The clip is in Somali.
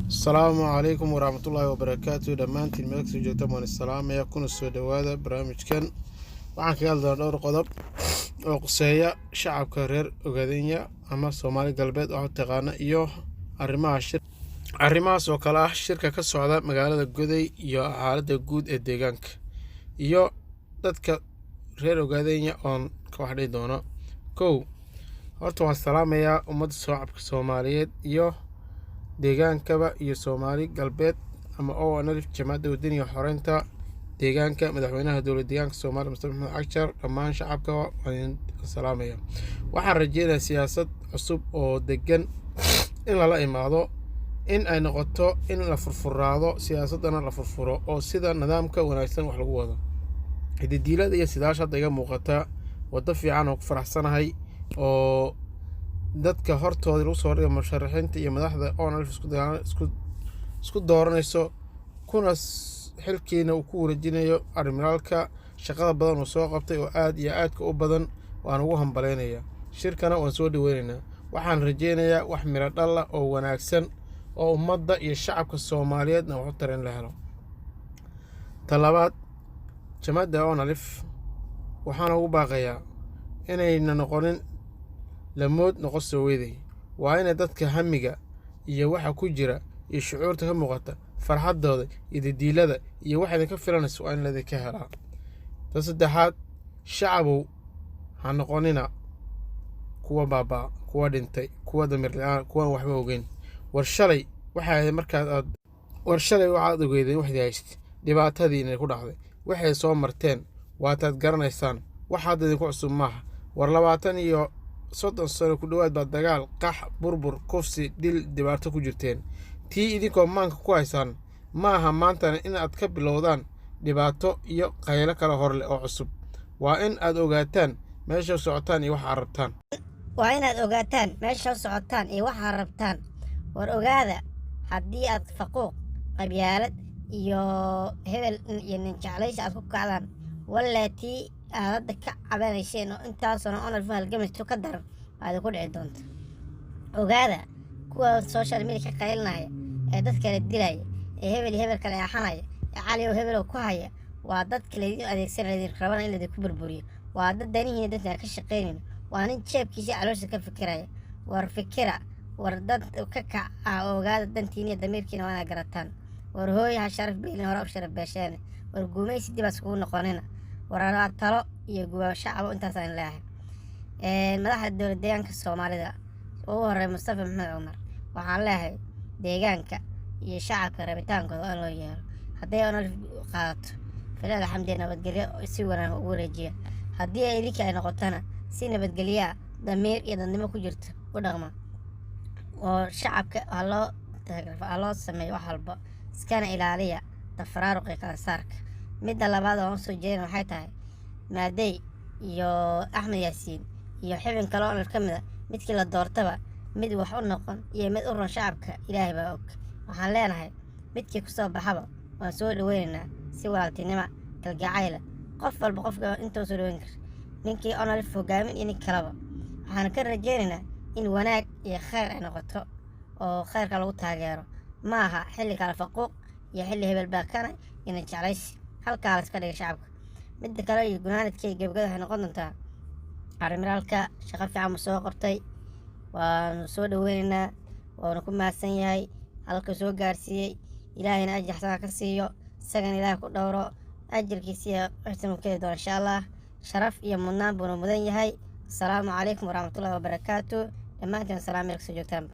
السلام عليكم ورحمة الله وبركاته. دمانتي الملك سجلت من السلام يكون السود هذا برامج كان وعن كيال دور قضب وقصية شعب كرير وقدينيا أما الصومالي قلبات أو تقانا إيوه arrimahaas oo kale ah shirka ka socda magaalada Goday iyo xaaladda guud ee deegaanka iyo dadka reer Ogaadenya oo ka waxdhay doona horta waan salaamayaa ummadda shacabka Soomaaliyeed iyo deegaankaba iyo Soomaali galbeed ama oo analif jamaacadda wadaniga xoreynta deegaanka madaxweynaha dowladda deegaanka Soomaaliya Mustafa Maxamed Cagshar dhammaan shacabka waan salaamayaa. Waxaan rajeynayaa siyaasad cusub oo degan in lala imaado in ay noqoto in la furfuraado siyaasadana la furfuro oo sida nidaamka wanaagsan wax lagu wado diilada iyo sidaasha iga muuqata wada fiican oo ku faraxsanahay oo dadka hortooda lagu soo dhigay musharaxiinta iyo madaxda oo isku dooranayso kuna xilkiina uu ku wareejinayo arimiraalka shaqada badan oo soo qabtay oo aad iyo aad u badan waan ugu hambaleynayaa. Shirkana waan soo dhaweynaynaa. Waxaan rajeynayaa wax miro dhal ah oo wanaagsan oo ummadda iyo shacabka Soomaaliyeedna wax u tarin la helo. Talabaad jamaacadda oo analif waxaan ugu baaqayaa inayna noqonin lamood noqon soo weeday. Waa in dadka hamiga iyo waxa ku jira iyo shucuurta ka muuqata farxadooda iyo diilada iyo waxa ay ka filanayso waa in la ka helaa. Saddexaad shacabku ha noqonina kuwa baaba kuwa dhintay kuwa damir la'aan kuwa waxba ogeyn. warshalay waxaad ogeydeen wax hayst dhibaatadii inay ku dhacday waxay soo marteen waataad garanaysaan waxaad idinku cusub maaha. war 20 iyo 30 sano ku dhawaad baad dagaal qax burbur kufsi dil dhibaato ku jirteen tii idinkoo maanka ku haysaan maaha maantana in aad ka bilowdaan dhibaato iyo qaylo kala horle oo cusub. waa in aad ogaataan meesha socotaan iyo waxa rabtaan war ogaada haddii aad faquuq qabyaalad iyo hebel iyo nin jeclaysi aad ku kacdaan walaatii aad hadda ka cabanayseen oo intaasoo onalf halgamaysto ka daran aad ku dhici doonta. ogaada kuwa social media ka qaylinaya ee dadka la dilaya ee hebel kale axanaya ee cali oo hebel ku haya waa dad kale adeegsanaya rabana in la ku burburiyo. waa dad danihiina dadka ka shaqeynaya waa nin jeebkiisa caloosha ka fikiraya. war fikira war dad ka kaca ogaada dantiina dameerkiina waa garataan. war hooyaha sharaf biilin hore u sharaf beesheen war guumaysi dib asku noqonina war talo iyo guwa shacab intaas aan leeyahay. madaxda dowladda deegaanka Soomaalida oo horeey Mustafa Maxamed Cumar waxaan leeyahay deegaanka iyo shacabka rabitaankooda oo loo yeero haddii aan qaato filaad alxamdulillah nabadgelyo si wanaag ugu wareejiya. haddii ay idinka ay noqotana si nabadgelyo dameer iyo dadnimo ku jirto u dhaqma oo shacabka loo sameeyo wax walba iskana ilaaliya tafaraaruq iyo kala saarka. midda labaad oo soo jeedin waxay tahay maaday iyo Axmed Yaasiin iyo xubin kale oo ka mid ah midkii la doortaba mid wax u noqon iyo mid u ron shacabka Ilaahay baa og. waxaan leenahay midkii ku soo baxaba waan soo dhaweynaynaa si walaaltinimo kalgacayl qof walba qofka intuu soo dhaweyn karo ninkii onalif hogaamin in kalaba waxaan ka rajeynaynaa in wanaag iyo khayr ay noqoto oo khayrka lagu taageero maaha xilli kala faquuq iyo xilli hebel baakana in jeclaysi halka la iska dhigay shacabka. midda kale iyo gunaanadkii gabadha waxay noqon doontaa arimiraalka shaqo fiican soo qortay waan soo dhaweynaynaa waan ku mahadsan yahay halka soo gaarsiiyay ilaahayna ajir xasan ka siiyo isagan ilaahay ku dhowro ajirkiisa waxaan ka doon insha Allah sharaf iyo mudnaan buu mudan yahay. السلام عليكم ورحمة الله وبركاته. دمانتين سلام عليكم سجوتان.